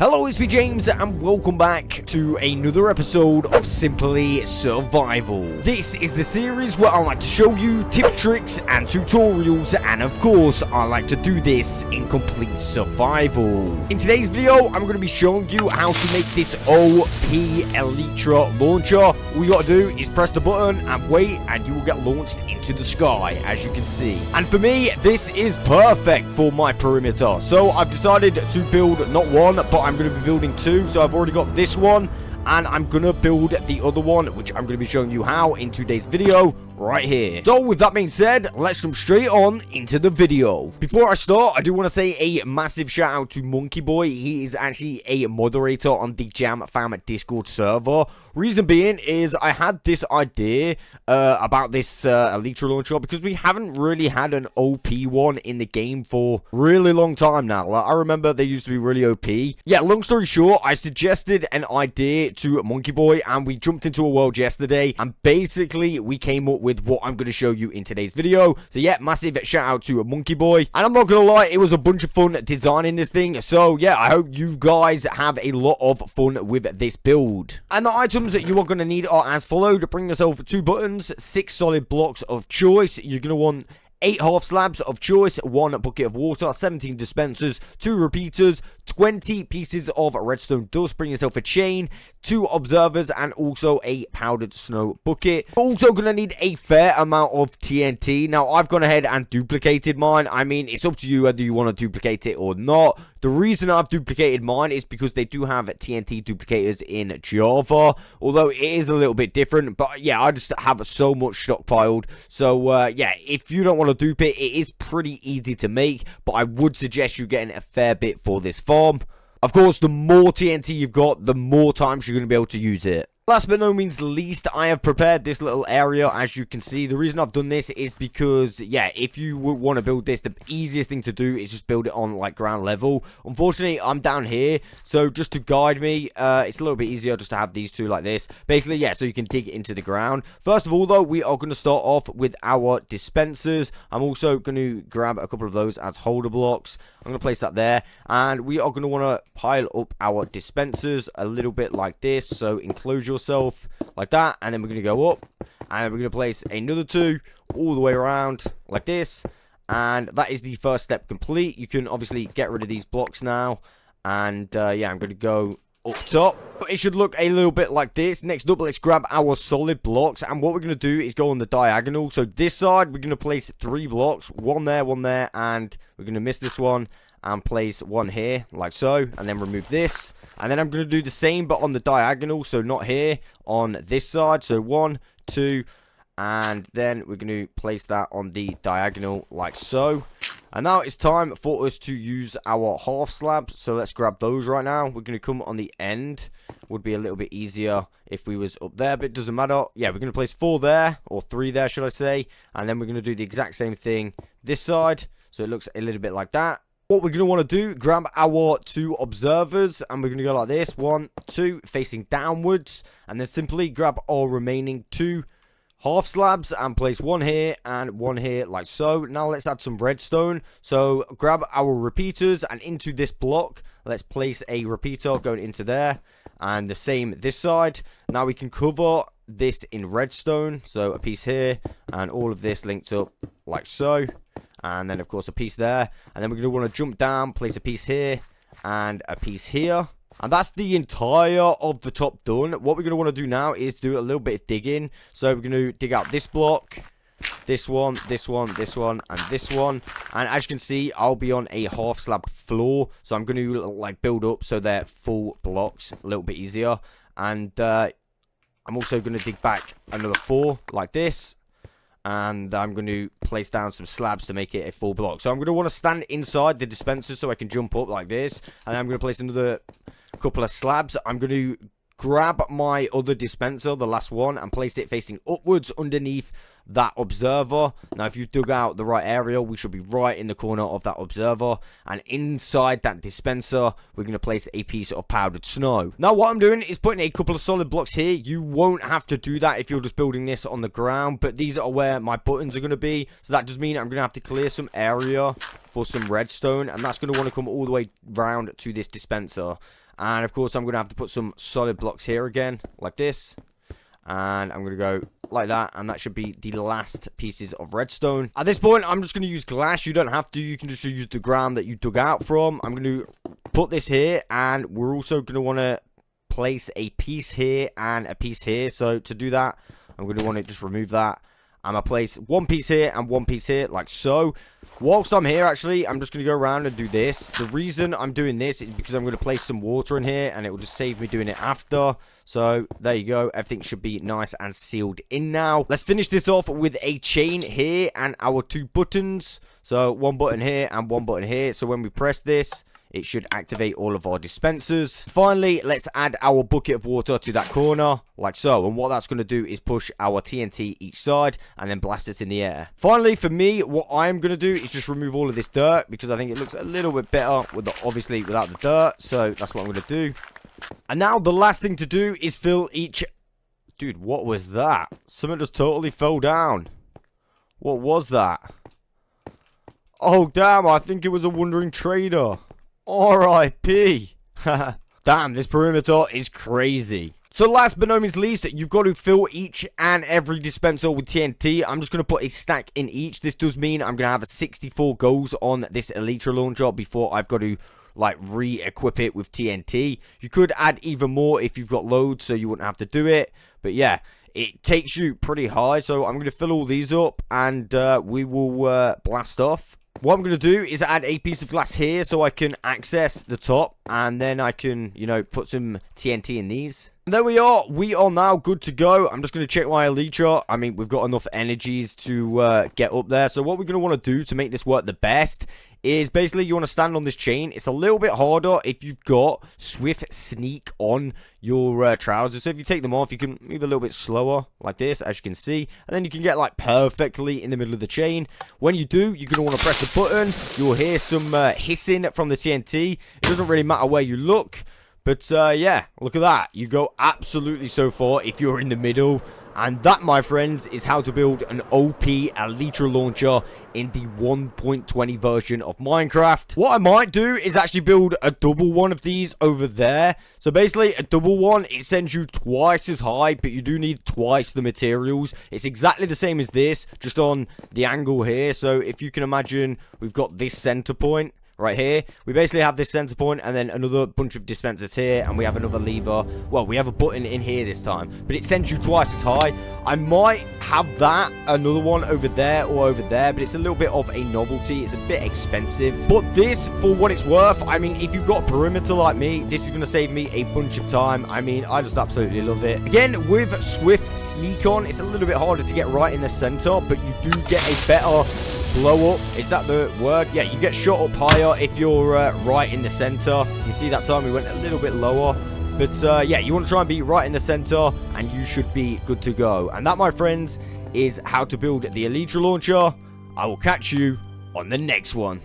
Hello, it's me James, and welcome back to another episode of Simply Survival. This is the series where I like to show you tips, tricks, and tutorials, and of course, I like to do this in complete survival. In today's video, I'm going to be showing you how to make this OP Elytra launcher. All you got to do is press the button and wait, and you will get launched into the sky, as you can see. And for me, this is perfect for my perimeter. So I've decided to build not one, but I'm going to be building two. So I've already got this one, and I'm going to build the other one, which I'm going to be showing you how in today's video right here. So with that being said, let's jump straight on into the video. Before I start, I do want to say a massive shout out to Monkey Boy. He is actually a moderator on the Jam Fam Discord server. Reason being is I had this idea about this Elytra launcher because we haven't really had an OP one in the game for a really long time now. Like, I remember they used to be really OP. Yeah, long story short, I suggested an idea to Monkey Boy, and we jumped into a world yesterday, and basically we came up with what I'm going to show you in today's video. So yeah, massive shout out to Monkey Boy, and I'm not going to lie, it was a bunch of fun designing this thing. So yeah, I hope you guys have a lot of fun with this build. And the items that you are going to need are as followed. Bring yourself 2 buttons, 6 solid blocks of choice. You're going to want 8 half slabs of choice, 1 bucket of water, 17 dispensers, 2 repeaters, 20 pieces of redstone dust. Bring yourself a chain, 2 observers, and also a powdered snow bucket. You're also going to need a fair amount of TNT. Now, I've gone ahead and duplicated mine. I mean, it's up to you whether you want to duplicate it or not. The reason I've duplicated mine is because they do have TNT duplicators in Java, although it is a little bit different. But yeah, I just have so much stockpiled. So yeah, if you don't want to dupe it, it is pretty easy to make, but I would suggest you getting a fair bit for this farm. Of course, the more TNT you've got, the more times you're going to be able to use it. Last but no means least, I have prepared this little area, as you can see. The reason I've done this is because, yeah, if you would want to build this, the easiest thing to do is just build it on, like, ground level. Unfortunately, I'm down here, so just to guide me, it's a little bit easier just to have these two like this. Basically, yeah, so you can dig into the ground. First of all, though, we are going to start off with our dispensers. I'm also going to grab a couple of those as holder blocks. I'm going to place that there, and we are going to want to pile up our dispensers a little bit like this. So enclose yourself like that, and then we're going to go up, and we're going to place another 2 all the way around like this, and that is the first step complete. You can obviously get rid of these blocks now, and yeah, I'm going to go up top. It should look a little bit like this. Next up, let's grab our solid blocks, and what we're going to do is go on the diagonal. So this side, we're going to place 3 blocks, one there, and we're going to miss this one and place 1 here like so, and then remove this, and then I'm going to do the same but on the diagonal, so not here, on this side. So 1, 2, and then we're going to place that on the diagonal like so. And now it's time for us to use our half slabs, so let's grab those right now. We're going to come on the end. Would be a little bit easier if we was up there, but it doesn't matter. Yeah, we're going to place 4 there, or 3 there should I say, and then we're going to do the exact same thing this side, so it looks a little bit like that. What we're going to want to do, grab our 2 observers, and we're going to go like this, 1, 2, facing downwards, and then simply grab our remaining 2 half slabs and place 1 here and 1 here like so. Now let's add some redstone. So grab our repeaters, and into this block, let's place a repeater going into there, and the same this side. Now we can cover this in redstone, so a piece here, and all of this linked up like so. And then, of course, a piece there. And then we're going to want to jump down, place a piece here, and a piece here. And that's the entire of the top done. What we're going to want to do now is do a little bit of digging. So we're going to dig out this block, this one, this one, this one, and this one. And as you can see, I'll be on a half slab floor. So I'm going to, like, build up so they're full blocks a little bit easier. And I'm also going to dig back another 4 like this. And I'm going to place down some slabs to make it a full block. So I'm going to want to stand inside the dispenser so I can jump up like this. And I'm going to place another couple of slabs. I'm going to grab my other dispenser, the last one, and place it facing upwards underneath that observer. Now, if you've dug out the right area, we should be right in the corner of that observer. And inside that dispenser, we're going to place a piece of powdered snow. Now, what I'm doing is putting a couple of solid blocks here. You won't have to do that if you're just building this on the ground, but these are where my buttons are going to be. So that does mean I'm going to have to clear some area for some redstone, and that's going to want to come all the way round to this dispenser. And, of course, I'm going to have to put some solid blocks here again, like this. And I'm going to go like that, and that should be the last pieces of redstone. At this point, I'm just going to use glass. You don't have to. You can just use the ground that you dug out from. I'm going to put this here, and we're also going to want to place a piece here and a piece here. So to do that, I'm going to want to just remove that. I'm going to place one piece here and one piece here, like so. Whilst I'm here, actually, I'm just going to go around and do this. The reason I'm doing this is because I'm going to place some water in here, and it will just save me doing it after. So, there you go. Everything should be nice and sealed in now. Let's finish this off with a chain here and our 2 buttons. So, one button here and one button here. So, when we press this, it should activate all of our dispensers. Finally, let's add our bucket of water to that corner, like so. And what that's going to do is push our TNT each side and then blast it in the air. Finally, for me, what I'm going to do is just remove all of this dirt, because I think it looks a little bit better with obviously without the dirt. So that's what I'm going to do. And now the last thing to do is fill each... Dude, what was that? Something just totally fell down. What was that? Oh, damn, I think it was a wandering trader. R.I.P. Damn, this perimeter is crazy. So last but not least, you've got to fill each and every dispenser with TNT. I'm just going to put a stack in each. This does mean I'm going to have 64 goals on this Elytra launcher before I've got to, like, re-equip it with TNT. You could add even more if you've got loads, so you wouldn't have to do it. But yeah, it takes you pretty high. So I'm going to fill all these up, and we will blast off. What I'm going to do is add a piece of glass here so I can access the top, and then I can, you know, put some TNT in these. And there we are. We are now good to go. I'm just going to check my Elytra. I mean, we've got enough energies to get up there. So what we're going to want to do to make this work the best is basically you want to stand on this chain. It's a little bit harder if you've got Swift Sneak on your trousers. So if you take them off, you can move a little bit slower like this, as you can see. And then you can get like perfectly in the middle of the chain. When you do, you're going to want to press the button. You'll hear some hissing from the TNT. It doesn't really matter where you look. But yeah, look at that. You go absolutely so far if you're in the middle. And that, my friends, is how to build an OP Elytra launcher in the 1.20 version of Minecraft. What I might do is actually build a double one of these over there. So basically, a double one, it sends you twice as high, but you do need twice the materials. It's exactly the same as this, just on the angle here. So if you can imagine, we've got this center point right here. We basically have this center point and then another bunch of dispensers here, and we have another lever. Well, we have a button in here this time, but it sends you twice as high. I might have that, another one over there or over there, but it's a little bit of a novelty. It's a bit expensive, but this, for what it's worth, I mean, if you've got a perimeter like me, this is going to save me a bunch of time. I mean, I just absolutely love it. Again, with Swift Sneak on, it's a little bit harder to get right in the center, but you do get a better blow up. Is that the word? Yeah, you get shot up higher if you're right in the center. You see that time we went a little bit lower. But yeah, you want to try and be right in the center, and you should be good to go. And that, my friends, is how to build the Elytra launcher. I will catch you on the next one.